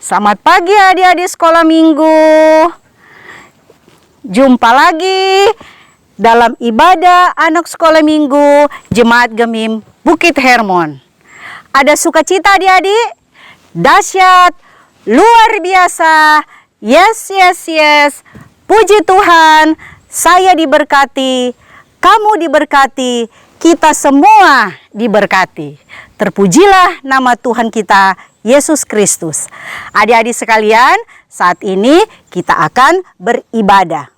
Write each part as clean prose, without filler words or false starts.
Selamat pagi adik-adik sekolah minggu. Jumpa lagi dalam ibadah anak sekolah minggu Jemaat Gemim Bukit Hermon. Ada sukacita adik-adik? Dahsyat, luar biasa. Yes, yes, yes. Puji Tuhan, saya diberkati, kamu diberkati, kita semua diberkati. Terpujilah nama Tuhan kita, Yesus Kristus. Adik-adik sekalian, saat ini kita akan beribadah.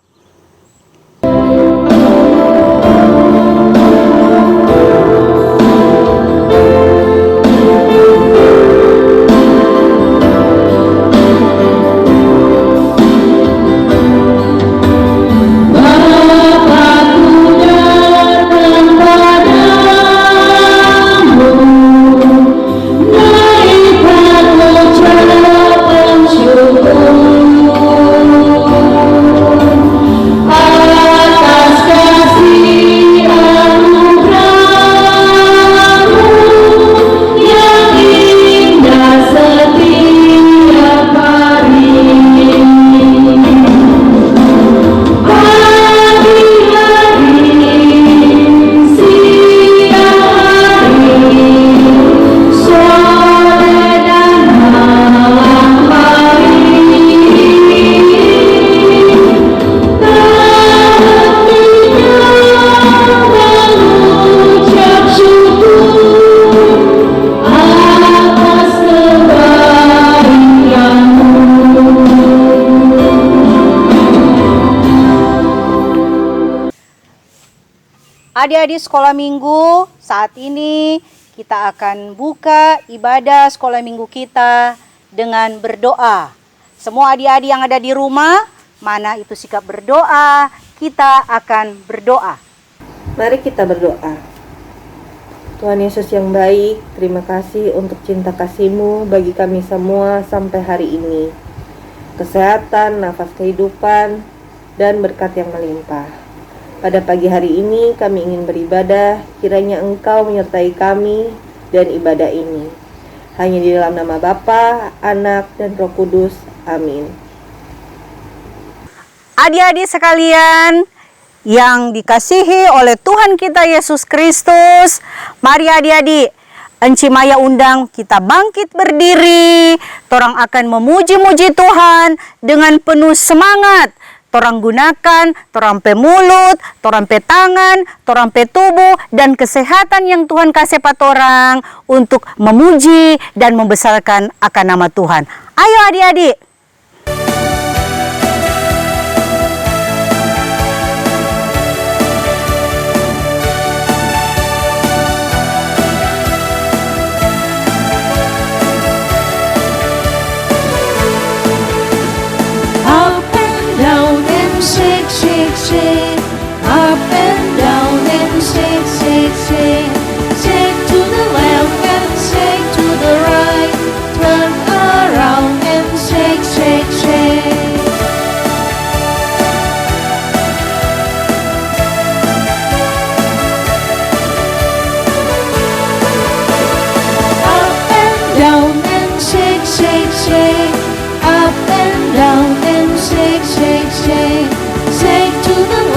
Adik-adik sekolah minggu, saat ini kita akan buka ibadah sekolah minggu kita dengan berdoa. Semua adik-adik yang ada di rumah, mana itu sikap berdoa, kita akan berdoa. Mari kita berdoa. Tuhan Yesus yang baik, terima kasih untuk cinta kasih-Mu bagi kami semua sampai hari ini. Kesehatan, nafas kehidupan, dan berkat yang melimpah. Pada pagi hari ini kami ingin beribadah, kiranya Engkau menyertai kami dan ibadah ini. Hanya di dalam nama Bapa, Anak, dan Roh Kudus. Amin. Adik-adik sekalian yang dikasihi oleh Tuhan kita Yesus Kristus, mari adik-adik, Enci Maya undang kita bangkit berdiri. Torang akan memuji-muji Tuhan dengan penuh semangat. Torang gunakan, torang pe mulut, torang pe tangan, torang pe tubuh, dan kesehatan yang Tuhan kasih patorang untuk memuji dan membesarkan akan nama Tuhan. Ayo adik-adik. Shake, shake, shake, up and down and shake, shake, shake. Shake to the left and shake to the right. Turn around and shake, shake, shake. Up and down and shake, shake, shake. Up and down and shake, shake, shake. Shake to the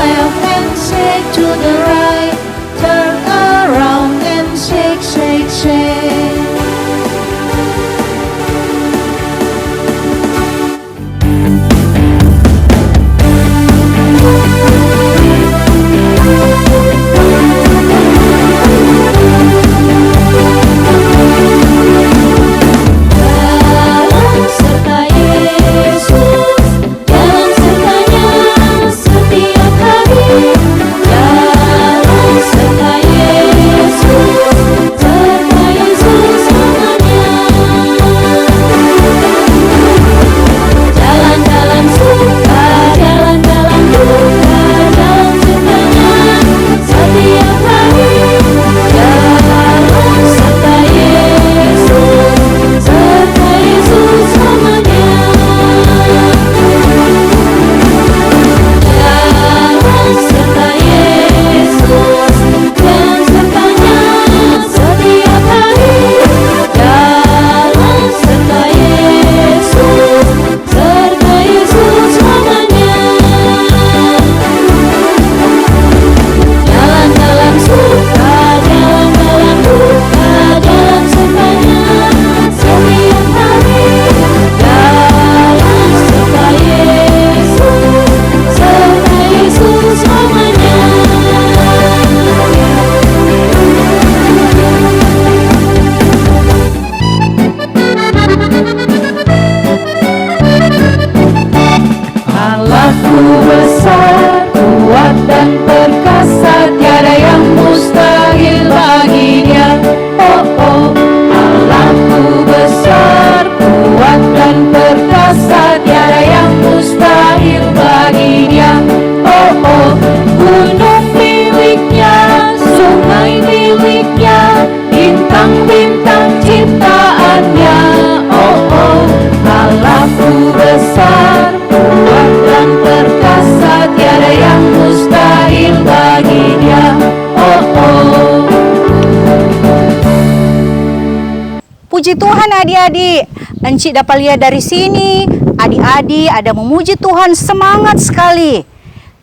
memuji Tuhan adik-adik. Encik dapat lihat dari sini, adik-adik ada memuji Tuhan semangat sekali.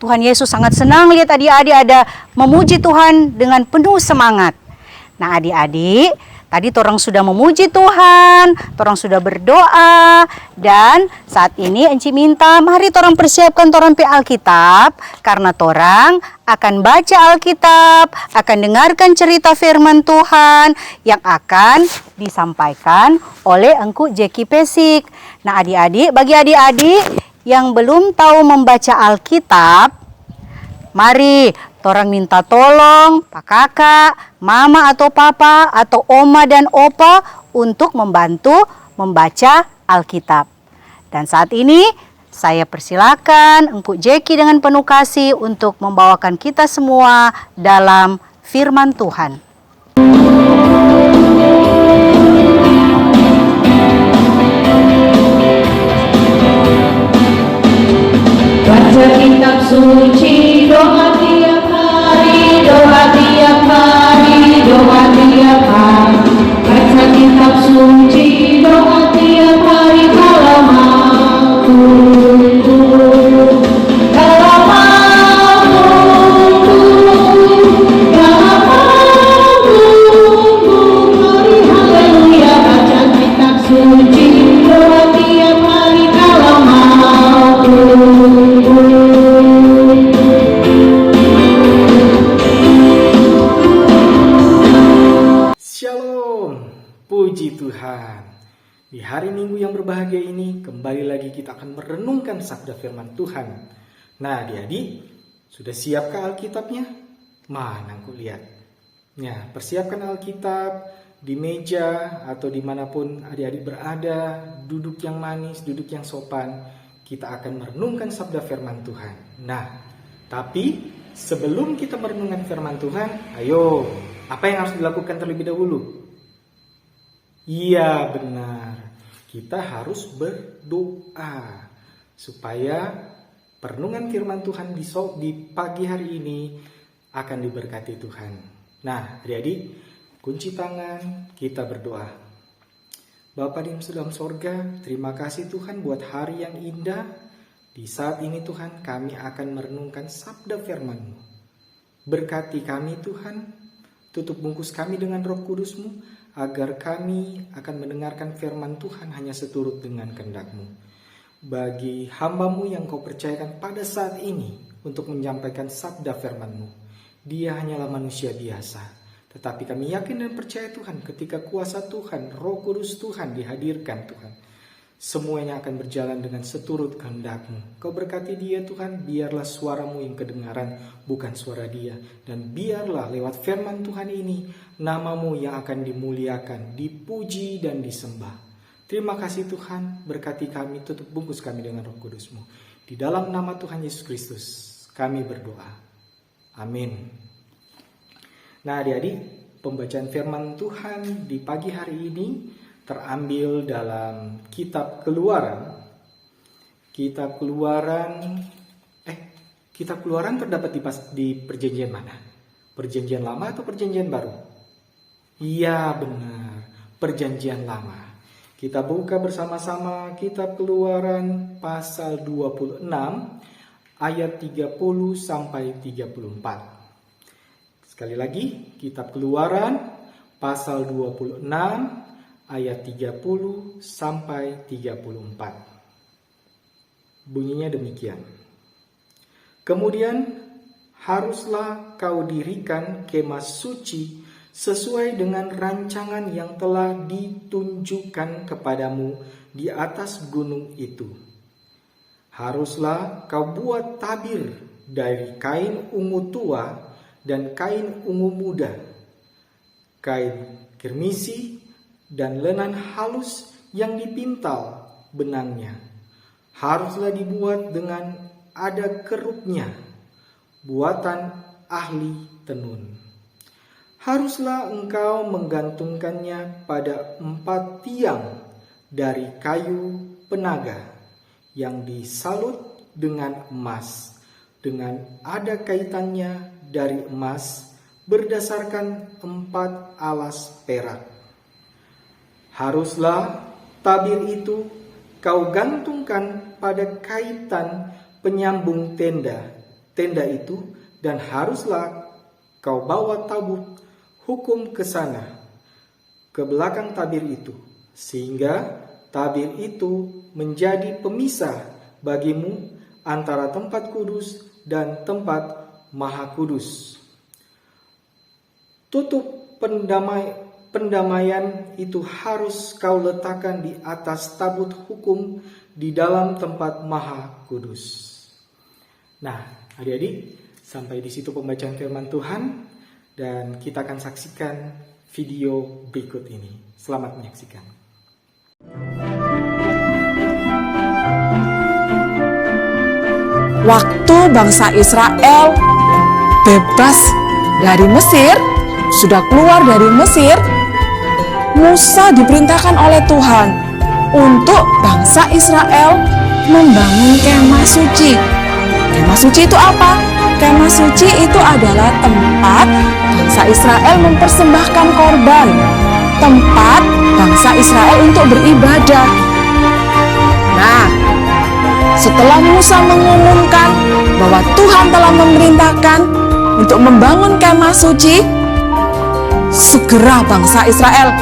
Tuhan Yesus sangat senang lihat adik-adik ada memuji Tuhan dengan penuh semangat. Nah adik-adik, tadi torang sudah memuji Tuhan, torang sudah berdoa, dan saat ini Encik minta mari torang persiapkan torang pe Alkitab, karena torang akan baca Alkitab, akan dengarkan cerita firman Tuhan yang akan disampaikan oleh Engku Jeki Pesik. Nah adik-adik, bagi adik-adik yang belum tahu membaca Alkitab, mari torang minta tolong Pak Kakak, Mama atau Papa atau Oma dan Opa untuk membantu membaca Alkitab. Dan saat ini saya persilakan Engku Jeki dengan penuh kasih untuk membawakan kita semua dalam firman Tuhan. Baca kitab suci, doa tiap hari, doa tiap hari, doa tiap hari. Baca kitab suci, doa tiap hari kalau mampu. Kalau mampu, kalau mampu, mari haleluya. Baca kitab suci, doa tiap hari kalau mampu. Shalom, puji Tuhan. Di hari Minggu yang berbahagia ini, kembali lagi kita akan merenungkan sabda firman Tuhan. Nah, adik-adik, sudah siapkah Alkitabnya? Mana aku lihat. Ya, persiapkan Alkitab di meja atau dimanapun adik-adik berada, duduk yang manis, duduk yang sopan. Kita akan merenungkan sabda firman Tuhan. Nah, tapi sebelum kita merenungkan firman Tuhan, ayo, apa yang harus dilakukan terlebih dahulu? Iya, benar. Kita harus berdoa supaya perenungan firman Tuhan di pagi hari ini akan diberkati Tuhan. Nah, adik-adik, kunci tangan, kita berdoa. Bapa di dalam sorga, terima kasih Tuhan buat hari yang indah. Di saat ini Tuhan, kami akan merenungkan sabda firman-Mu. Berkati kami Tuhan, tutup bungkus kami dengan Roh Kudus-Mu, agar kami akan mendengarkan firman Tuhan hanya seturut dengan kehendak-Mu. Bagi hamba-Mu yang Kau percayakan pada saat ini untuk menyampaikan sabda firman-Mu, dia hanyalah manusia biasa. Tetapi kami yakin dan percaya Tuhan, ketika kuasa Tuhan, Roh Kudus Tuhan dihadirkan Tuhan, semuanya akan berjalan dengan seturut kehendak-Mu. Kau berkati dia Tuhan, biarlah suara-Mu yang kedengaran, bukan suara dia. Dan biarlah lewat firman Tuhan ini, nama-Mu yang akan dimuliakan, dipuji dan disembah. Terima kasih Tuhan, berkati kami, tutup bungkus kami dengan Roh Kudus-Mu. Di dalam nama Tuhan Yesus Kristus, kami berdoa. Amin. Nah adik-adik, pembacaan firman Tuhan di pagi hari ini terambil dalam kitab Keluaran. Kitab Keluaran terdapat di perjanjian mana? Perjanjian lama atau perjanjian baru? Iya benar, perjanjian lama. Kita buka bersama-sama kitab Keluaran pasal 26 ayat 30 sampai 34. Sekali lagi, kitab Keluaran pasal 26 ayat 30 sampai 34. Bunyinya demikian. Kemudian haruslah kau dirikan kemah suci sesuai dengan rancangan yang telah ditunjukkan kepadamu di atas gunung itu. Haruslah kau buat tabir dari kain ungu tua dan kain ungu muda, kain kirmisi dan lenan halus yang dipintal benangnya. Haruslah dibuat dengan ada kerupnya, buatan ahli tenun. Haruslah engkau menggantungkannya pada 4 tiang dari kayu penaga yang disalut dengan emas, dengan ada kaitannya dari emas berdasarkan 4 alas perak. Haruslah tabir itu kau gantungkan pada kaitan penyambung tenda itu, dan haruslah kau bawa tabut hukum ke sana, ke belakang tabir itu, sehingga tabir itu menjadi pemisah bagimu antara tempat kudus dan tempat maha kudus. Tutup pendamaian itu harus kau letakkan di atas tabut hukum di dalam tempat maha kudus. Nah, adik-adik, sampai di situ pembacaan firman Tuhan, dan kita akan saksikan video berikut ini. Selamat menyaksikan. Waktu bangsa Israel bebas dari Mesir, sudah keluar dari Mesir, Musa diperintahkan oleh Tuhan untuk bangsa Israel membangun kemah suci. Kemah suci itu apa? Kemah suci itu adalah tempat bangsa Israel mempersembahkan korban, tempat bangsa Israel untuk beribadah. Nah, setelah Musa mengumumkan bahwa Tuhan telah memerintahkan untuk membangun kemah suci, segera bangsa Israel,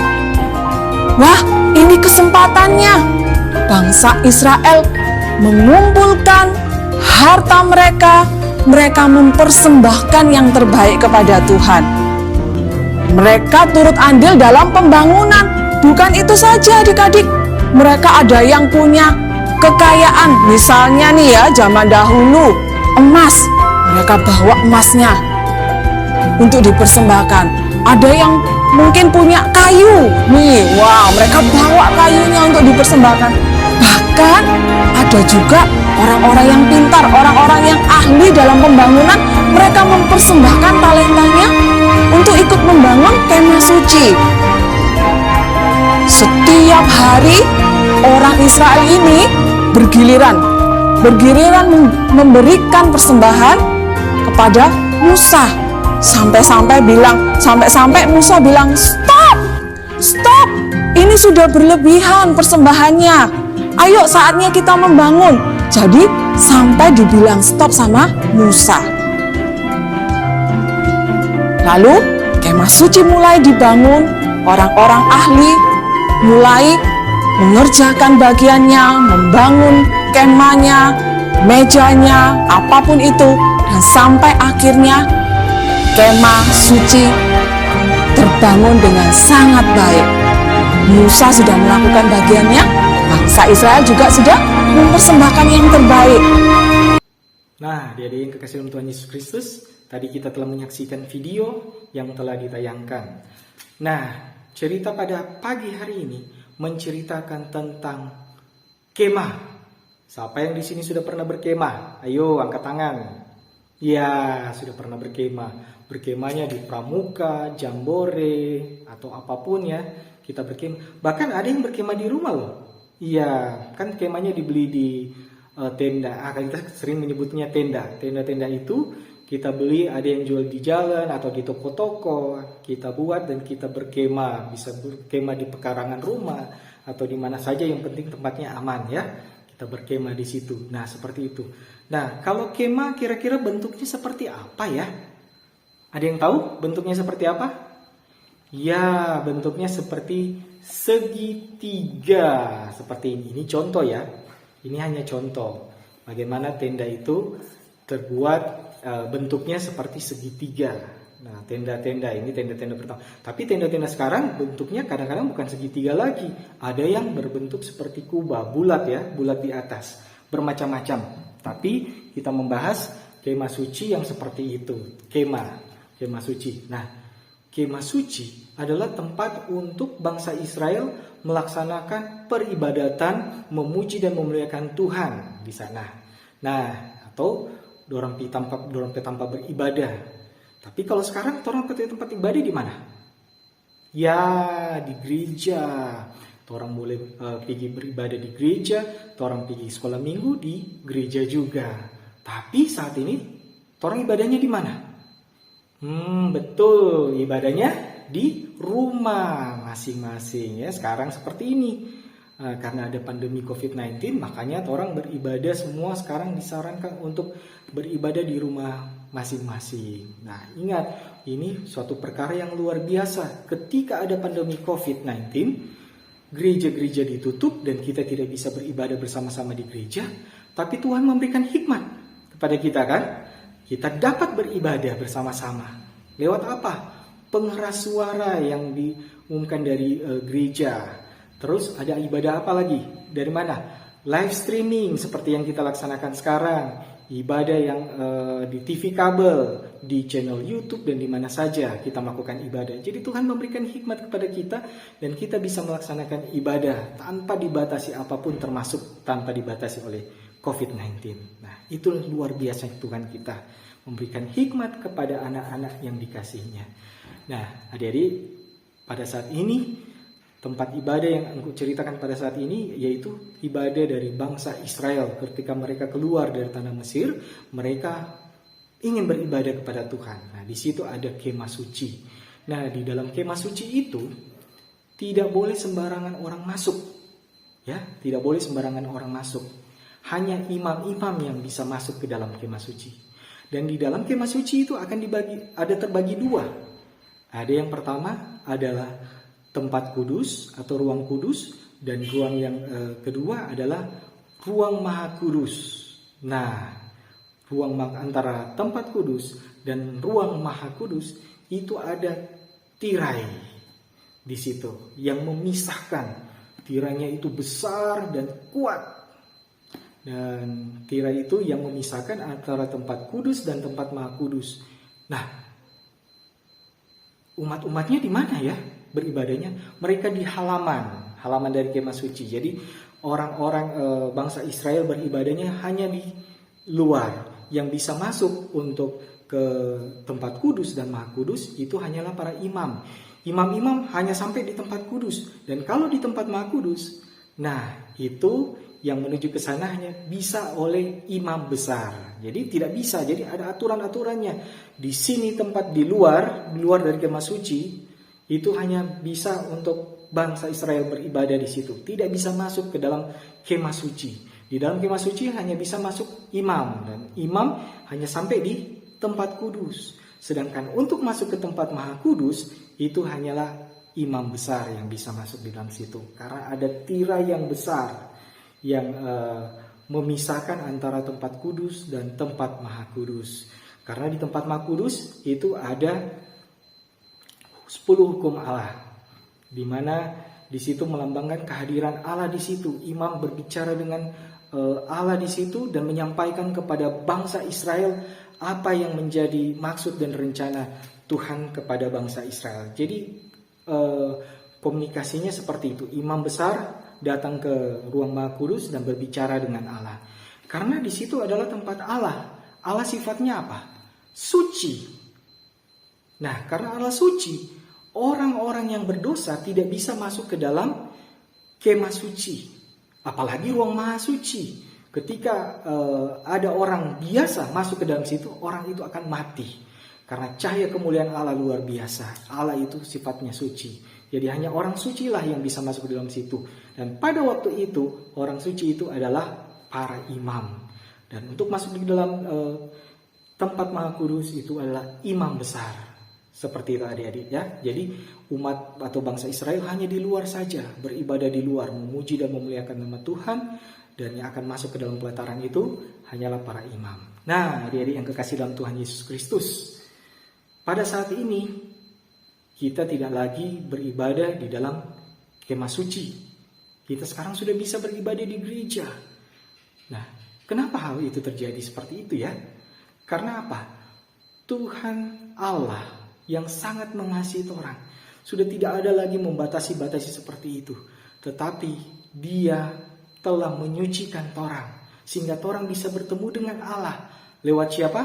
wah, ini kesempatannya. Bangsa Israel mengumpulkan harta mereka mempersembahkan yang terbaik kepada Tuhan. Mereka turut andil dalam pembangunan. Bukan itu saja adik-adik, mereka ada yang punya kekayaan. Misalnya nih ya, zaman dahulu emas, mereka bawa emasnya untuk dipersembahkan. Ada yang mungkin punya kayu nih, wow, mereka bawa kayunya untuk dipersembahkan. Bahkan ada juga orang-orang yang pintar, orang-orang yang ahli dalam pembangunan, mereka mempersembahkan talentanya untuk ikut membangun kemah suci. Setiap hari orang Israel ini bergiliran memberikan persembahan kepada Musa. Sampai-sampai Musa bilang, stop, ini sudah berlebihan persembahannya. Ayo, saatnya kita membangun. Jadi sampai dibilang stop sama Musa. Lalu kemah suci mulai dibangun, orang-orang ahli mulai mengerjakan bagiannya, membangun kemahnya, mejanya, apapun itu, dan sampai akhirnya kemah suci terbangun dengan sangat baik. Musa sudah melakukan bagiannya, bangsa Israel juga sudah mempersembahkan yang terbaik. Nah, adik-adik yang kekasih dalam Tuhan Yesus Kristus, tadi kita telah menyaksikan video yang telah ditayangkan. Nah, cerita pada pagi hari ini menceritakan tentang kemah. Siapa yang di sini sudah pernah berkemah? Ayo, angkat tangan. Ya, sudah pernah berkemah. Berkemahnya di pramuka, jambore, atau apapun ya. Kita berkemah. Bahkan ada yang berkemah di rumah loh. Iya, kan kemahnya dibeli di tenda. Kita sering menyebutnya tenda. Tenda-tenda itu kita beli, ada yang jual di jalan atau di toko-toko. Kita buat dan kita berkemah. Bisa berkemah di pekarangan rumah atau di mana saja, yang penting tempatnya aman ya. Kita berkemah di situ. Nah, seperti itu. Nah, kalau kemah kira-kira bentuknya seperti apa ya? Ada yang tahu bentuknya seperti apa? Ya, bentuknya seperti segitiga seperti ini. Ini contoh ya. Ini hanya contoh bagaimana tenda itu terbuat, bentuknya seperti segitiga. Nah, tenda-tenda ini tenda-tenda pertama. Tapi tenda-tenda sekarang bentuknya kadang-kadang bukan segitiga lagi. Ada yang berbentuk seperti kubah, bulat ya, bulat di atas. Bermacam-macam. Tapi kita membahas kemah suci yang seperti itu. Kemah suci. Nah, kemah suci adalah tempat untuk bangsa Israel melaksanakan peribadatan, memuji dan memuliakan Tuhan di sana. Nah, atau dorang pi tanpa beribadah. Tapi kalau sekarang orang ke tempat ibadah di mana? Ya, di gereja. Orang boleh pergi beribadah di gereja, orang pergi sekolah minggu di gereja juga. Tapi saat ini orang ibadahnya di mana? Betul, ibadahnya di rumah. masing-masing ya. Sekarang seperti ini. Karena ada pandemi COVID-19, makanya orang beribadah semua sekarang disarankan untuk beribadah di rumah masing-masing. Nah, ingat, ini suatu perkara yang luar biasa. Ketika ada pandemi COVID-19, gereja-gereja ditutup dan kita tidak bisa beribadah bersama-sama di gereja, tapi Tuhan memberikan hikmat kepada kita kan? Kita dapat beribadah bersama-sama. Lewat apa? Pengeras suara yang diumumkan dari gereja. Terus ada ibadah apa lagi? Dari mana? Live streaming seperti yang kita laksanakan sekarang. Ibadah yang di TV kabel, di channel YouTube dan di mana saja kita melakukan ibadah. Jadi Tuhan memberikan hikmat kepada kita dan kita bisa melaksanakan ibadah tanpa dibatasi apapun, termasuk tanpa dibatasi oleh COVID-19. Nah, itu luar biasa Tuhan kita memberikan hikmat kepada anak-anak yang dikasihinya. Nah, adik-adik, pada saat ini tempat ibadah yang aku ceritakan pada saat ini yaitu ibadah dari bangsa Israel. Ketika mereka keluar dari tanah Mesir, mereka ingin beribadah kepada Tuhan. Nah, di situ ada kemah suci. Nah, di dalam kemah suci itu tidak boleh sembarangan orang masuk. Ya, tidak boleh sembarangan orang masuk. Hanya imam-imam yang bisa masuk ke dalam kemah suci. Dan di dalam kemah suci itu akan terbagi dua. Ada yang pertama adalah tempat kudus atau ruang kudus, dan ruang yang kedua adalah ruang maha kudus. Nah, ruang antara tempat kudus dan ruang maha kudus itu ada tirai di situ yang memisahkan. Tirainya itu besar dan kuat. Dan tirai itu yang memisahkan antara tempat kudus dan tempat maha kudus. Nah, umat-umatnya di mana ya beribadahnya? Mereka di halaman dari kemah suci. Jadi orang-orang bangsa Israel beribadahnya hanya di luar. Yang bisa masuk untuk ke tempat kudus dan maha kudus itu hanyalah para imam. Imam-imam hanya sampai di tempat kudus. Dan kalau di tempat maha kudus, nah itu yang menuju ke sana hanya bisa oleh imam besar. Jadi tidak bisa. Jadi ada aturan-aturannya. Di sini tempat di luar dari kemah suci itu hanya bisa untuk bangsa Israel beribadah di situ. Tidak bisa masuk ke dalam kemah suci. Di dalam kemah suci hanya bisa masuk imam, dan imam hanya sampai di tempat kudus. Sedangkan untuk masuk ke tempat maha kudus itu hanyalah imam besar yang bisa masuk di dalam situ. Karena ada tirai yang besar yang memisahkan antara tempat kudus dan tempat maha kudus. Karena di tempat maha kudus itu ada 10 hukum Allah, di mana di situ melambangkan kehadiran Allah di situ. Imam berbicara dengan Allah di situ dan menyampaikan kepada bangsa Israel apa yang menjadi maksud dan rencana Tuhan kepada bangsa Israel. Jadi komunikasinya seperti itu. Imam besar datang ke ruang maha kudus dan berbicara dengan Allah. Karena di situ adalah tempat Allah. Allah sifatnya apa? Suci. Nah, karena Allah suci, orang-orang yang berdosa tidak bisa masuk ke dalam kemah suci. Apalagi ruang maha suci. Ketika ada orang biasa masuk ke dalam situ, orang itu akan mati. Karena cahaya kemuliaan Allah luar biasa. Allah itu sifatnya suci. Jadi hanya orang suci lah yang bisa masuk ke dalam situ. Dan pada waktu itu, orang suci itu adalah para imam. Dan untuk masuk di dalam tempat maha kudus itu adalah imam besar. Seperti itu adik-adik ya. Jadi umat atau bangsa Israel hanya di luar saja, beribadah di luar, memuji dan memuliakan nama Tuhan. Dan yang akan masuk ke dalam pelataran itu hanyalah para imam. Nah, adik-adik yang kekasih dalam Tuhan Yesus Kristus, pada saat ini kita tidak lagi beribadah di dalam kemah suci. Kita sekarang sudah bisa beribadah di gereja. Nah, kenapa hal itu terjadi seperti itu ya? Karena apa? Tuhan Allah yang sangat mengasihi orang sudah tidak ada lagi membatasi-batasi seperti itu. Tetapi Dia telah menyucikan orang sehingga orang bisa bertemu dengan Allah. Lewat siapa?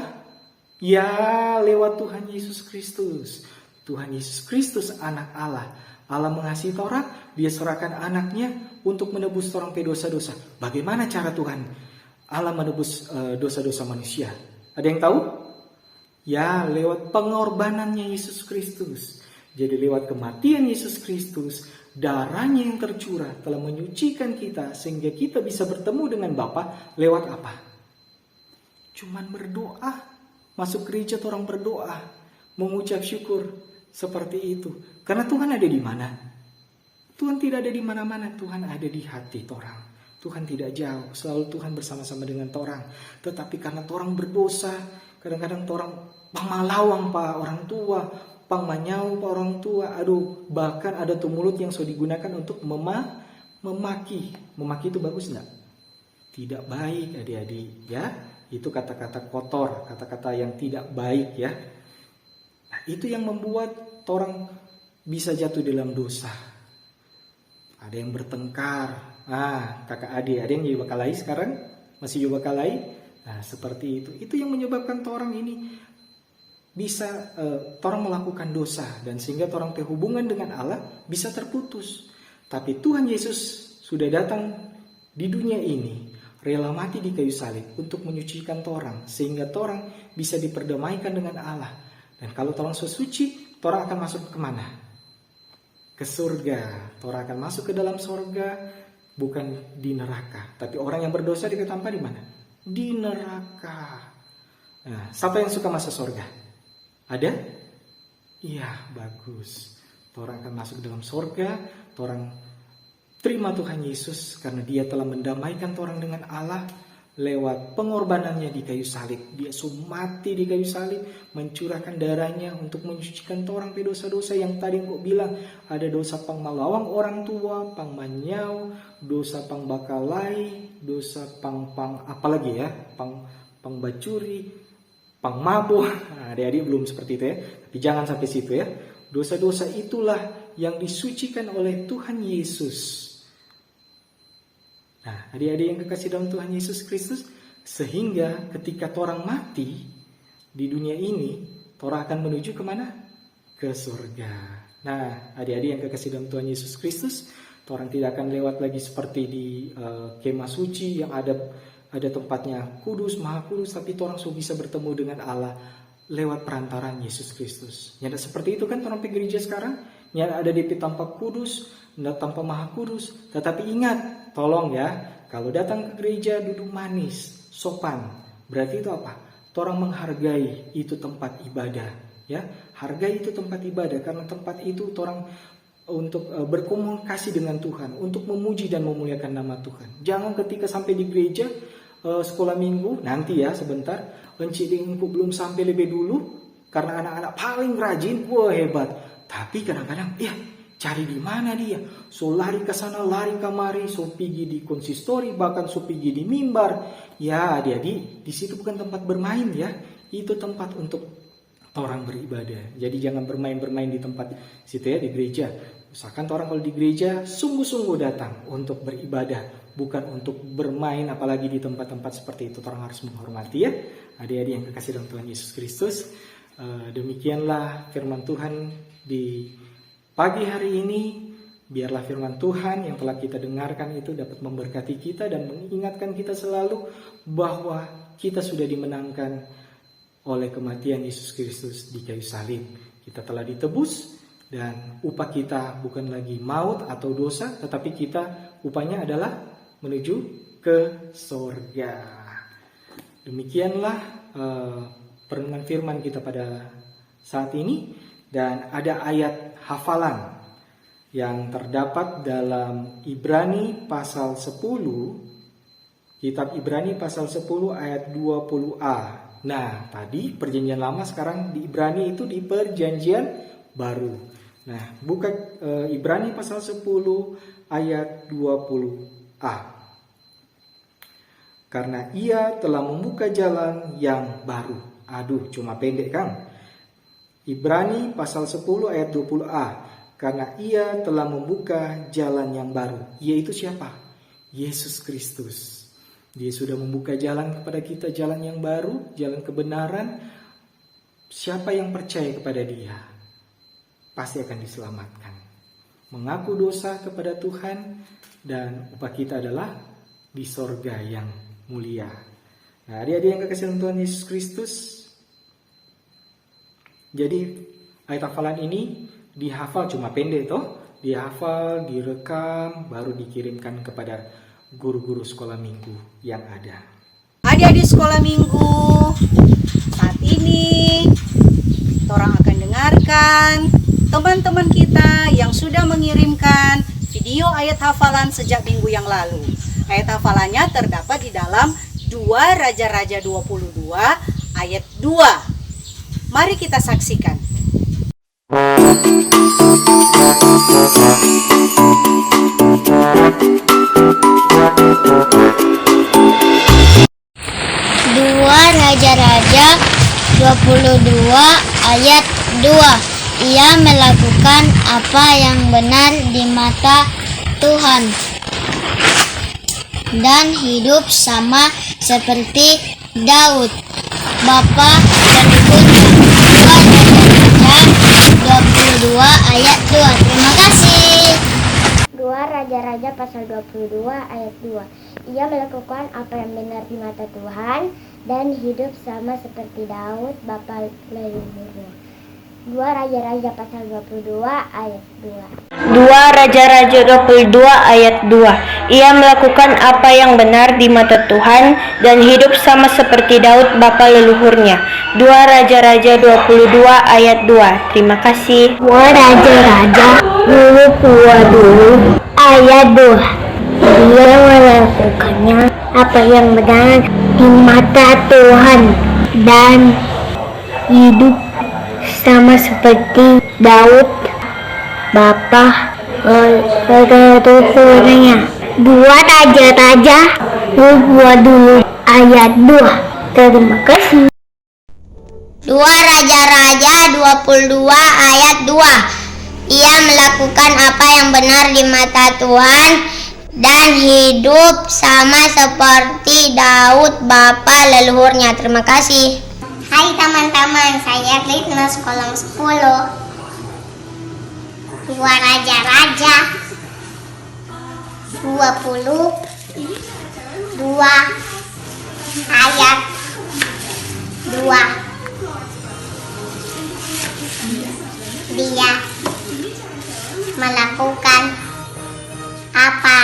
Ya, lewat Tuhan Yesus Kristus. Tuhan Yesus Kristus anak Allah. Allah mengasihi orang, Dia serahkan anaknya untuk menebus orang dosa-dosa. Bagaimana cara Tuhan Allah menebus dosa-dosa manusia? Ada yang tahu? Ya, lewat pengorbanannya Yesus Kristus. Jadi lewat kematian Yesus Kristus, darahnya yang tercurah telah menyucikan kita sehingga kita bisa bertemu dengan Bapa lewat apa? Cuman berdoa. Masuk gereja orang berdoa, mengucap syukur seperti itu. Karena Tuhan ada di mana? Tuhan tidak ada di mana-mana, Tuhan ada di hati orang. Tuhan tidak jauh, selalu Tuhan bersama-sama dengan orang. Tetapi karena orang berdosa, kadang-kadang orang pamalawang pa orang tua, pangmanyau pa orang tua. Aduh, bahkan ada tuh mulut yang sudah digunakan untuk memaki. Memaki itu bagus enggak? Tidak baik adik-adik ya. Itu kata-kata kotor, kata-kata yang tidak baik ya. Nah, itu yang membuat orang bisa jatuh dalam dosa. Ada yang bertengkar. Kakak adik, ada yang juga kalahi sekarang? Masih juga kalahi? Nah, seperti itu. Itu yang menyebabkan orang ini bisa orang melakukan dosa dan sehingga orang hubungan dengan Allah bisa terputus. Tapi Tuhan Yesus sudah datang di dunia ini, rela mati di kayu salib untuk menyucikan orang sehingga orang bisa diperdamaikan dengan Allah. Dan kalau orang suci, orang akan masuk kemana? Ke surga. Orang akan masuk ke dalam surga, bukan di neraka. Tapi orang yang berdosa diketampa di mana? Di neraka. Nah, siapa yang suka masuk surga? Ada? Iya, bagus. Orang akan masuk dalam surga, orang terima Tuhan Yesus karena dia telah mendamaikan orang dengan Allah lewat pengorbanannya di kayu salib. Dia mati di kayu salib, mencurahkan darahnya untuk menyucikan orang pe dosa-dosa yang tadi kok bilang ada dosa pangmalawang orang tua, pangmanyau, dosa pangbakalai, dosa pang apalagi ya, pangbacuri, pangmabuk. Nah, adik-adik belum seperti itu ya. Tapi jangan sampai situ ya. Dosa-dosa itulah yang disucikan oleh Tuhan Yesus. Nah, adik-adik yang kekasih dalam Tuhan Yesus Kristus, sehingga ketika orang mati di dunia ini, orang akan menuju kemana? Ke surga. Nah, adik-adik yang kekasih dalam Tuhan Yesus Kristus, orang tidak akan lewat lagi seperti di kemah suci yang ada tempatnya kudus, maha kudus, tapi orang sudah bisa bertemu dengan Allah lewat perantaraan Yesus Kristus. Nyata seperti itu kan orang pergi gereja sekarang, nyata ada di tanpa kudus, tanpa maha kudus. Tetapi ingat, tolong ya, kalau datang ke gereja duduk manis, sopan. Berarti itu apa? Orang menghargai itu tempat ibadah, ya. Hargai itu tempat ibadah karena tempat itu orang untuk berkomunikasi dengan Tuhan, untuk memuji dan memuliakan nama Tuhan. Jangan ketika sampai di gereja sekolah minggu nanti ya sebentar, encikku belum sampai lebih dulu karena anak-anak paling rajin, wah hebat. Tapi kadang-kadang ya cari di mana dia? So lari ke sana, lari kemari, so pergi di konsistori, bahkan so pergi di mimbar. Ya, adik-adik, di situ bukan tempat bermain ya. Itu tempat untuk orang beribadah. Jadi jangan bermain-bermain di tempat situ ya, di gereja. Usahakan orang kalau di gereja sungguh-sungguh datang untuk beribadah, bukan untuk bermain apalagi di tempat-tempat seperti itu. Orang harus menghormati ya. Adik-adik yang kekasih dalam Tuhan Yesus Kristus. Demikianlah firman Tuhan di pagi hari ini. Biarlah firman Tuhan yang telah kita dengarkan itu dapat memberkati kita dan mengingatkan kita selalu bahwa kita sudah dimenangkan oleh kematian Yesus Kristus di kayu salib. Kita telah ditebus dan upah kita bukan lagi maut atau dosa, tetapi kita upahnya adalah menuju ke surga. Demikianlah perenungan firman kita pada saat ini. Dan ada ayat hafalan yang terdapat dalam Ibrani pasal 10, kitab Ibrani pasal 10 ayat 20a. Nah, tadi perjanjian lama, sekarang di Ibrani itu di perjanjian baru. Nah, buka Ibrani pasal 10 ayat 20a. Karena ia telah membuka jalan yang baru. Aduh, cuma pendek kan? Ibrani pasal 10 ayat 20a. Karena ia telah membuka jalan yang baru. Yaitu siapa? Yesus Kristus. Dia sudah membuka jalan kepada kita, jalan yang baru, jalan kebenaran. Siapa yang percaya kepada dia pasti akan diselamatkan. Mengaku dosa kepada Tuhan dan upah kita adalah di sorga yang mulia. Nah, adik-adik yang kekasih Tuhan Yesus Kristus, jadi ayat hafalan ini dihafal cuma pendek toh, dihafal, direkam, baru dikirimkan kepada guru-guru sekolah minggu yang ada. Adik-adik sekolah minggu, saat ini orang akan dengarkan teman-teman kita yang sudah mengirimkan video ayat hafalan sejak minggu yang lalu. Ayat hafalannya terdapat di dalam 2 Raja-Raja 22 ayat 2. Mari kita saksikan. Dua Raja-Raja 22 ayat 2. Ia melakukan apa yang benar di mata Tuhan dan hidup sama seperti Daud, bapa leluhurnya. 2 Raja-Raja 22 ayat 2. Terima kasih. 2 Raja-Raja pasal 22 ayat 2. Ia melakukan apa yang benar di mata Tuhan dan hidup sama seperti Daud bapa leluhurnya. 2 Raja-Raja pasal 22 ayat 2. 2 Raja-Raja 22 ayat 2. Ia melakukan apa yang benar di mata Tuhan dan hidup sama seperti Daud bapa leluhurnya. 2 Raja-Raja 22 ayat 2. Terima kasih. 2 Raja-Raja 22 ayat 2. Dia melakukannya apa yang benar di mata Tuhan dan hidup sama seperti Daud bapa leluhurnya. 2 Raja-Raja 22 ayat 2. Terima kasih. 2 Raja-Raja 22 ayat 2. Ia melakukan apa yang benar di mata Tuhan dan hidup sama seperti Daud bapa leluhurnya. Terima kasih. Hai teman-teman, saya Ritna sekolah 10. 2 Raja-Raja 22 ayat 2. Dia melakukan apa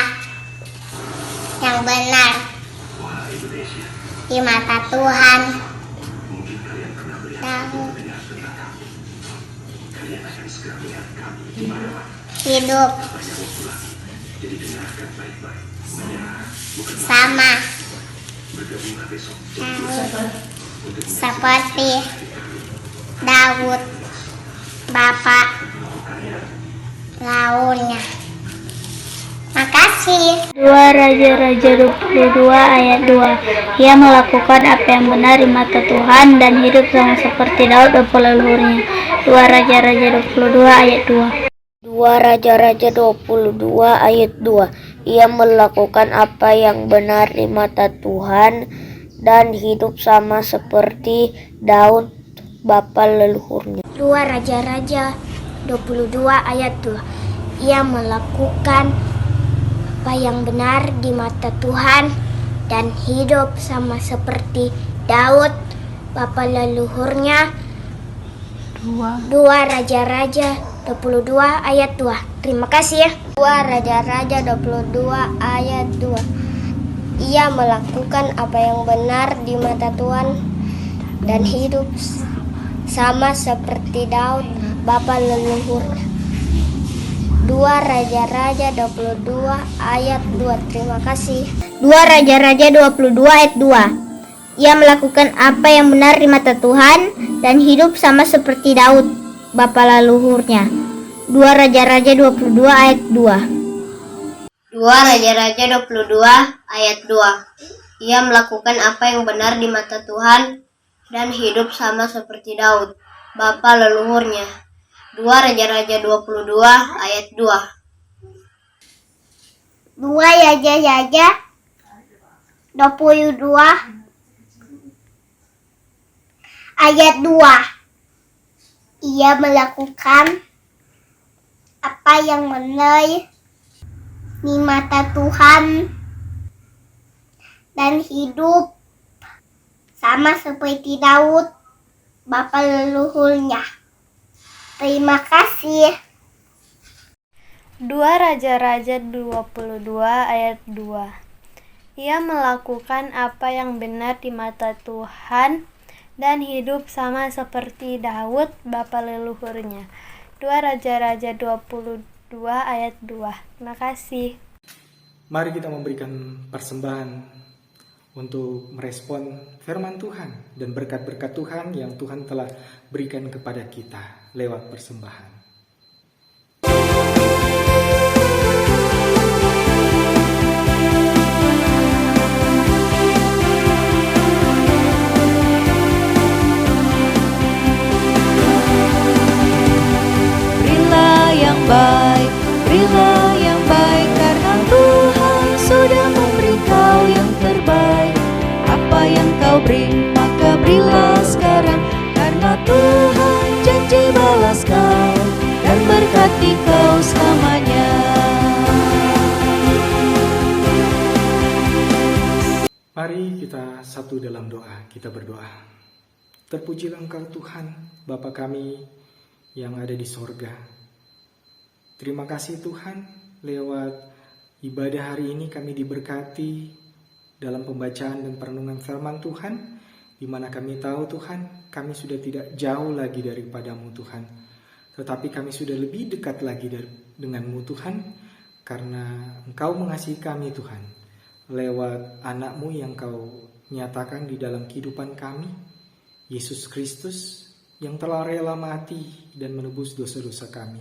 yang benar di mata Tuhan dan hidup sama seperti Daud bapa leluhurnya. Makasih. 2 Raja-Raja 22 ayat 2. Ia melakukan apa yang benar di mata Tuhan dan hidup sama seperti Daud bapa leluhurnya. 2 Raja-Raja 22 ayat 2. 2 Raja-Raja 22 ayat 2. Ia melakukan apa yang benar di mata Tuhan dan hidup sama seperti Daud bapa leluhurnya. 2 Raja-Raja 22 ayat 2. Ia melakukan apa yang benar di mata Tuhan dan hidup sama seperti Daud bapa leluhurnya. 2 Raja-Raja 22 ayat 2. Terima kasih ya. 2 Raja-Raja 22 ayat 2. Ia melakukan apa yang benar di mata Tuhan dan hidup sama seperti Daud bapa leluhurnya. 2 Raja-Raja 22 ayat 2. Terima kasih. 2 Raja-Raja 22 ayat 2. Ia melakukan apa yang benar di mata Tuhan dan hidup sama seperti Daud bapa leluhurnya. 2 Raja-Raja 22 ayat 2. 2 Raja-Raja 22 ayat 2. Ia melakukan apa yang benar di mata Tuhan dan hidup sama seperti Daud bapa leluhurnya. 2 Raja-Raja 22 ayat 2. 2 Raja-Raja 22 ayat 2. Ia melakukan apa yang benar di mata Tuhan dan hidup sama seperti Daud bapa leluhurnya. Terima kasih. 2 Raja-Raja 22 ayat 2. Ia melakukan apa yang benar di mata Tuhan dan hidup sama seperti Daud bapa leluhurnya. 2 Raja-Raja 22 ayat 2. Terima kasih. Mari kita memberikan persembahan untuk merespon firman Tuhan dan berkat-berkat Tuhan yang Tuhan telah berikan kepada kita lewat persembahan. Berilah yang baik karena Tuhan sudah memberi kau yang terbaik. Apa yang kau beri maka berilah sekarang, karena Tuhan janji balas kau dan berkati kau selamanya. Mari kita satu dalam doa, kita berdoa. Terpujilah Engkau Tuhan, Bapa kami yang ada di sorga. Terima kasih Tuhan, lewat ibadah hari ini kami diberkati dalam pembacaan dan perenungan firman Tuhan, di mana kami tahu Tuhan, kami sudah tidak jauh lagi daripadamu Tuhan, tetapi kami sudah lebih dekat lagi denganmu Tuhan, karena Engkau mengasihi kami Tuhan, lewat anak-Mu yang Kau nyatakan di dalam kehidupan kami, Yesus Kristus, yang telah rela mati dan menebus dosa-dosa kami.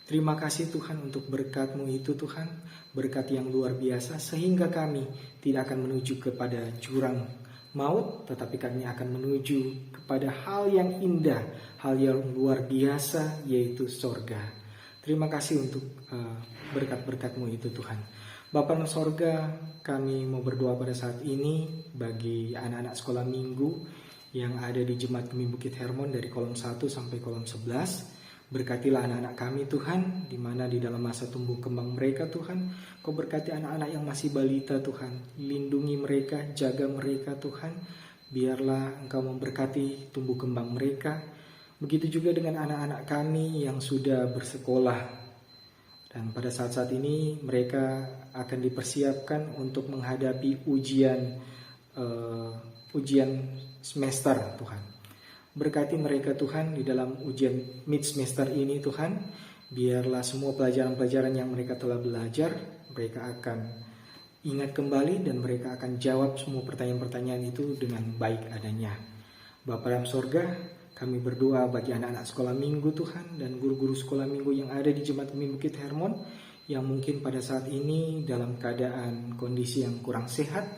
Terima kasih Tuhan untuk berkat-Mu itu Tuhan, berkat yang luar biasa sehingga kami tidak akan menuju kepada jurang maut, tetapi kami akan menuju kepada hal yang indah, hal yang luar biasa, yaitu sorga. Terima kasih untuk berkat-berkat-Mu itu Tuhan. Bapa di sorga, kami mau berdoa pada saat ini bagi anak-anak sekolah minggu yang ada di Jemaat Kami Bukit Hermon dari kolom 1 sampai kolom 11. Berkatilah anak-anak kami Tuhan, di mana di dalam masa tumbuh kembang mereka Tuhan, Kau berkati anak-anak yang masih balita Tuhan, lindungi mereka, jaga mereka Tuhan, biarlah Engkau memberkati tumbuh kembang mereka. Begitu juga dengan anak-anak kami yang sudah bersekolah, dan pada saat-saat ini mereka akan dipersiapkan untuk menghadapi ujian semester Tuhan. Berkati mereka Tuhan di dalam ujian mid semester ini Tuhan. Biarlah semua pelajaran-pelajaran yang mereka telah belajar, mereka akan ingat kembali dan mereka akan jawab semua pertanyaan-pertanyaan itu dengan baik adanya. Bapa dalam sorga, kami berdoa bagi anak-anak sekolah minggu Tuhan dan guru-guru sekolah minggu yang ada di Jemaat Kami Bukit Hermon, yang mungkin pada saat ini dalam keadaan kondisi yang kurang sehat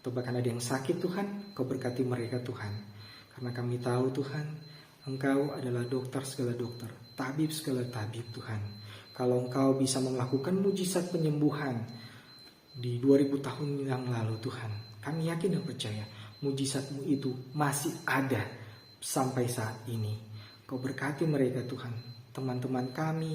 atau bahkan ada yang sakit Tuhan. Kau berkati mereka Tuhan. Karena kami tahu Tuhan, Engkau adalah dokter segala dokter, tabib segala tabib Tuhan. Kalau Engkau bisa melakukan mujizat penyembuhan di 2000 tahun yang lalu Tuhan, kami yakin dan percaya mujizat-Mu itu masih ada sampai saat ini. Kau berkati mereka Tuhan, teman-teman kami,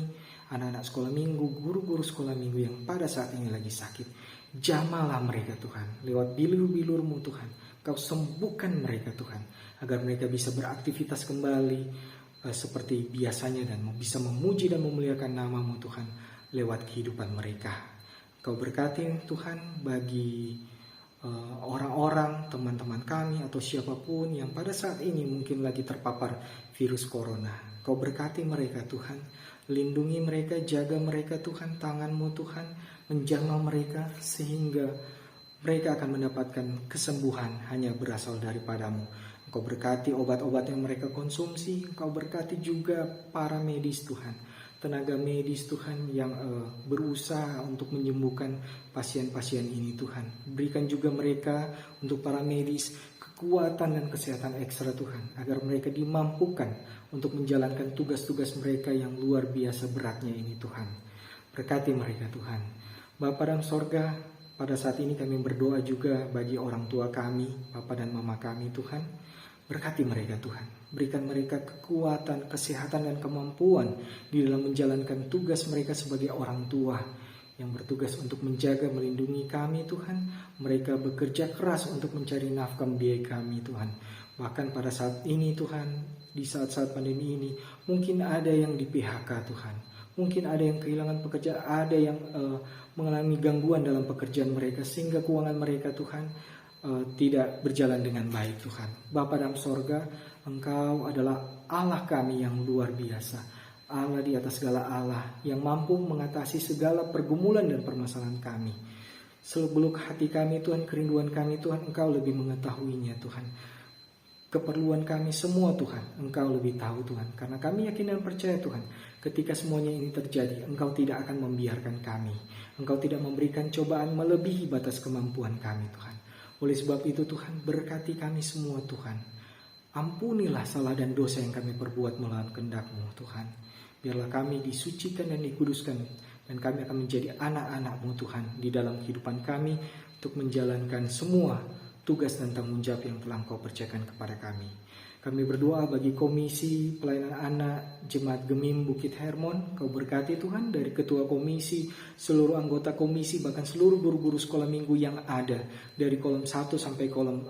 anak-anak sekolah minggu, guru-guru sekolah minggu yang pada saat ini lagi sakit. Jamalah mereka Tuhan, lewat bilur-bilur-Mu Tuhan, Kau sembuhkan mereka Tuhan, agar mereka bisa beraktivitas kembali seperti biasanya dan bisa memuji dan memuliakan nama-Mu Tuhan lewat kehidupan mereka. Kau berkati Tuhan bagi orang-orang, teman-teman kami atau siapapun yang pada saat ini mungkin lagi terpapar virus corona. Kau berkati mereka Tuhan, lindungi mereka, jaga mereka Tuhan, tangan-Mu Tuhan menjamah mereka sehingga mereka akan mendapatkan kesembuhan hanya berasal daripada-Mu. Engkau berkati obat-obat yang mereka konsumsi. Engkau berkati juga para medis Tuhan, tenaga medis Tuhan yang berusaha untuk menyembuhkan pasien-pasien ini Tuhan. Berikan juga mereka untuk para medis kekuatan dan kesehatan ekstra Tuhan, agar mereka dimampukan untuk menjalankan tugas-tugas mereka yang luar biasa beratnya ini Tuhan. Berkati mereka Tuhan. Bapa dalam sorga, pada saat ini kami berdoa juga bagi orang tua kami, Papa dan Mama kami Tuhan. Berkati mereka Tuhan, berikan mereka kekuatan, kesehatan dan kemampuan di dalam menjalankan tugas mereka sebagai orang tua yang bertugas untuk menjaga, melindungi kami Tuhan. Mereka bekerja keras untuk mencari nafkah membiayai kami Tuhan. Bahkan pada saat ini Tuhan, di saat-saat pandemi ini, mungkin ada yang di PHK Tuhan. Mungkin ada yang kehilangan pekerjaan, ada yang mengalami gangguan dalam pekerjaan mereka, sehingga keuangan mereka Tuhan tidak berjalan dengan baik Tuhan. Bapa dalam sorga, Engkau adalah Allah kami yang luar biasa. Allah di atas segala Allah yang mampu mengatasi segala pergumulan dan permasalahan kami. Selubeluk hati kami Tuhan, kerinduan kami Tuhan, Engkau lebih mengetahuinya Tuhan. Keperluan kami semua Tuhan, Engkau lebih tahu Tuhan. Karena kami yakin dan percaya Tuhan, ketika semuanya ini terjadi, Engkau tidak akan membiarkan kami. Engkau tidak memberikan cobaan melebihi batas kemampuan kami Tuhan. Oleh sebab itu Tuhan, berkati kami semua Tuhan. Ampunilah salah dan dosa yang kami perbuat melawan kehendak-Mu Tuhan. Biarlah kami disucikan dan dikuduskan, dan kami akan menjadi anak-anak-Mu Tuhan di dalam kehidupan kami untuk menjalankan semua tugas dan tanggung jawab yang telah Engkau percayakan kepada kami. Kami berdoa bagi Komisi Pelayanan Anak Jemaat Gemim Bukit Hermon. Kau berkati Tuhan, dari ketua komisi, seluruh anggota komisi, bahkan seluruh guru-guru sekolah minggu yang ada, dari kolom 1 sampai kolom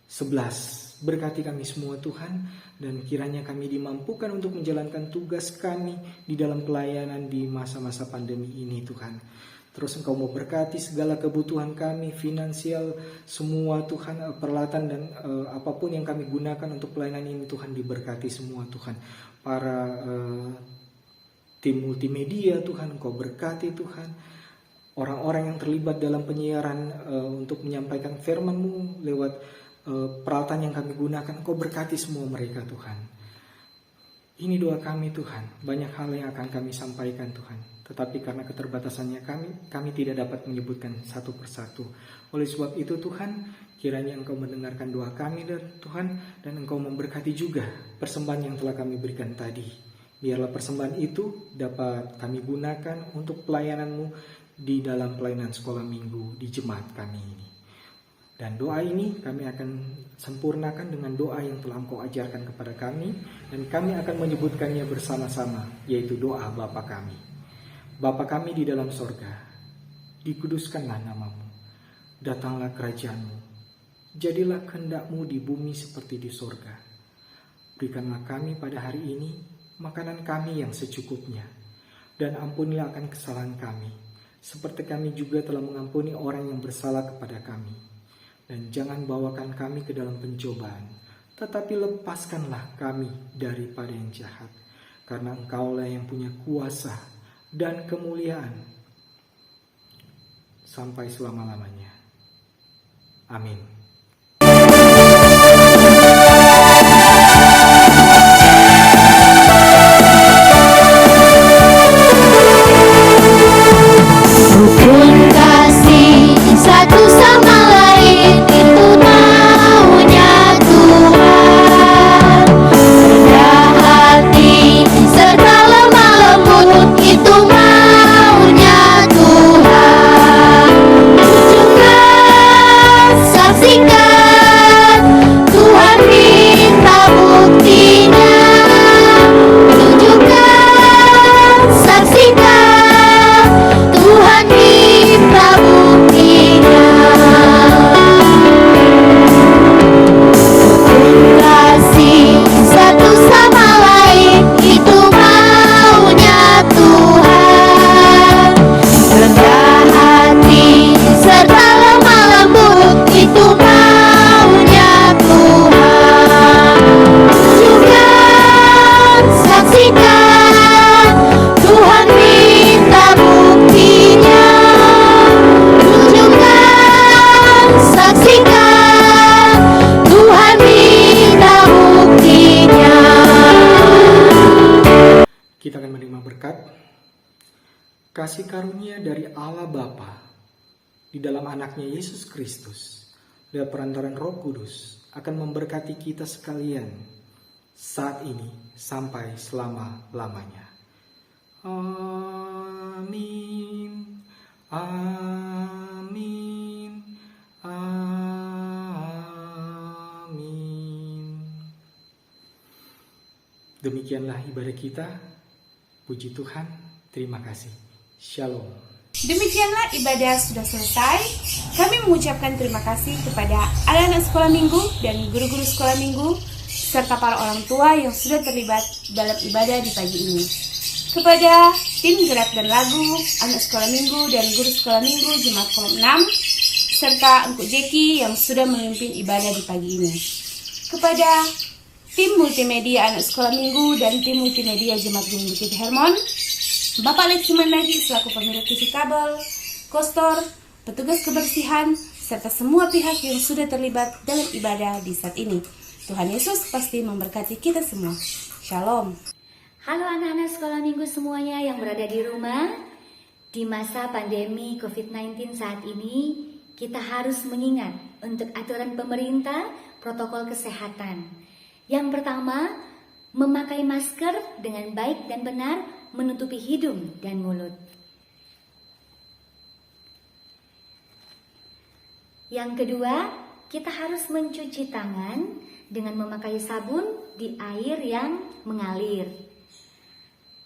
11. Berkati kami semua Tuhan, dan kiranya kami dimampukan untuk menjalankan tugas kami di dalam pelayanan di masa-masa pandemi ini Tuhan. Terus Engkau mau berkati segala kebutuhan kami, finansial, semua Tuhan, peralatan dan apapun yang kami gunakan untuk pelayanan ini Tuhan, diberkati semua Tuhan. Para tim multimedia Tuhan, Engkau berkati Tuhan. Orang-orang yang terlibat dalam penyiaran untuk menyampaikan firman-Mu lewat peralatan yang kami gunakan, Engkau berkati semua mereka Tuhan. Ini doa kami Tuhan. Banyak hal yang akan kami sampaikan Tuhan, tetapi karena keterbatasannya kami tidak dapat menyebutkan satu persatu. Oleh sebab itu Tuhan, kiranya Engkau mendengarkan doa kami Tuhan, dan Engkau memberkati juga persembahan yang telah kami berikan tadi. Biarlah persembahan itu dapat kami gunakan untuk pelayanan-Mu di dalam pelayanan sekolah minggu di jemaat kami ini. Dan doa ini kami akan sempurnakan dengan doa yang telah Engkau ajarkan kepada kami, dan kami akan menyebutkannya bersama-sama, yaitu doa Bapa kami. Bapa kami di dalam sorga, dikuduskanlah nama-Mu, datanglah kerajaan-Mu, jadilah kehendak-Mu di bumi seperti di sorga. Berikanlah kami pada hari ini makanan kami yang secukupnya, dan ampunilah akan kesalahan kami, seperti kami juga telah mengampuni orang yang bersalah kepada kami. Dan jangan bawakan kami ke dalam pencobaan, tetapi lepaskanlah kami daripada yang jahat. Karena Engkaulah yang punya kuasa dan kemuliaan sampai selama-lamanya. Amin. Kita akan menerima berkat. Kasih karunia dari Allah Bapa di dalam anaknya Yesus Kristus dan perantaran Roh Kudus akan memberkati kita sekalian saat ini sampai selama-lamanya. Amin. Amin. Amin. Demikianlah ibadah kita. Puji Tuhan, terima kasih. Shalom. Demikianlah ibadah sudah selesai. Kami mengucapkan terima kasih kepada anak-anak sekolah minggu dan guru-guru sekolah minggu, serta para orang tua yang sudah terlibat dalam ibadah di pagi ini. Kepada tim gerak dan lagu, anak sekolah minggu dan guru sekolah minggu Jemaat Kolom 6, serta Engku Jeki yang sudah memimpin ibadah di pagi ini. Kepada tim multimedia anak sekolah minggu dan tim multimedia Jemaat Gunung Bukit Hermon, Bapak Leximan Nagi selaku pemilik TV kabel, kostor, petugas kebersihan, serta semua pihak yang sudah terlibat dalam ibadah di saat ini. Tuhan Yesus pasti memberkati kita semua. Shalom. Halo anak-anak sekolah minggu semuanya yang berada di rumah. Di masa pandemi COVID-19 saat ini, kita harus mengingat untuk aturan pemerintah protokol kesehatan. Yang pertama, memakai masker dengan baik dan benar, menutupi hidung dan mulut. Yang kedua, kita harus mencuci tangan dengan memakai sabun di air yang mengalir.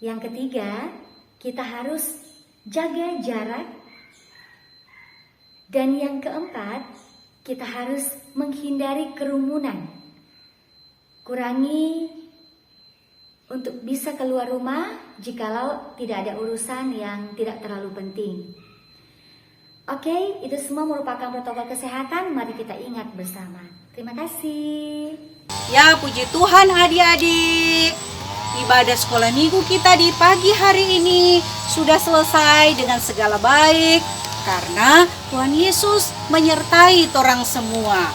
Yang ketiga, kita harus jaga jarak. Dan yang keempat, kita harus menghindari kerumunan. Kurangi untuk bisa keluar rumah jikalau tidak ada urusan yang tidak terlalu penting. Oke, itu semua merupakan protokol kesehatan. Mari kita ingat bersama. Terima kasih. Ya, puji Tuhan adik-adik. Ibadah sekolah minggu kita di pagi hari ini sudah selesai dengan segala baik karena Tuhan Yesus menyertai torang semua.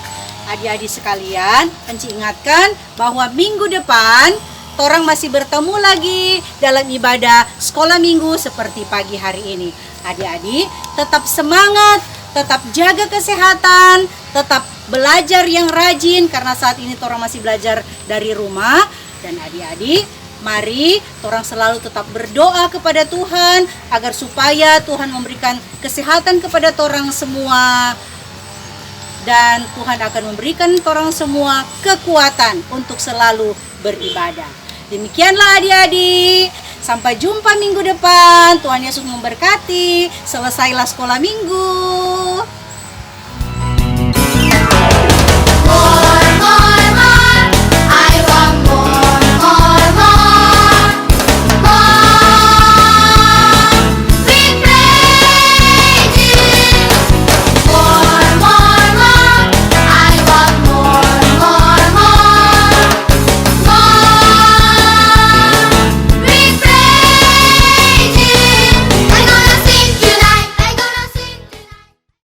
Adik-adik sekalian, Enci ingatkan bahwa minggu depan torang masih bertemu lagi dalam ibadah sekolah minggu seperti pagi hari ini. Adik-adik tetap semangat, tetap jaga kesehatan, tetap belajar yang rajin karena saat ini torang masih belajar dari rumah. Dan adik-adik, mari torang selalu tetap berdoa kepada Tuhan agar supaya Tuhan memberikan kesehatan kepada torang semua. Dan Tuhan akan memberikan torang semua kekuatan untuk selalu beribadah. Demikianlah adik-adik. Sampai jumpa minggu depan. Tuhan Yesus memberkati. Selesailah sekolah minggu.